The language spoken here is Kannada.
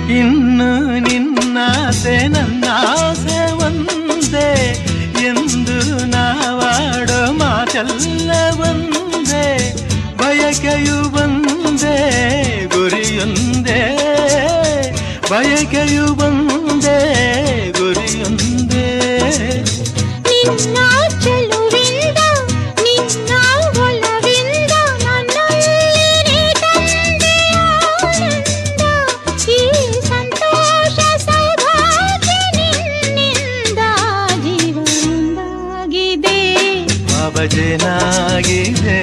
ಇನ್ನು ನಿನ್ನಾಸೆ ನನ್ನಾಸೆ ಒಂದೇ ಎಂದು ನಾವಾಡೋ ಮಾತೆಲ್ಲ ಒಂದೇ, ಬಯಕೆಯು ಒಂದೇ ಗುರಿಯೊಂದೇ, ಬಯಕೆಯು ಒಂದೇ ಗುರಿಯೊಂದೇ. ನಿನ್ನ ಚೆಲುವಿಂದ ನಿನ್ನ ಒಲವಿಂದ ನನ್ನಲ್ಲಿ ತಂದೆ ಆನಂದ, ಈ ಸಂತೋಷ ಸೌಭಾಗ್ಯ ನಿನ್ನಿಂದ ಜೀವನದಾಗಿದೆ, ಬಾಬಜನಾಗಿದೆ.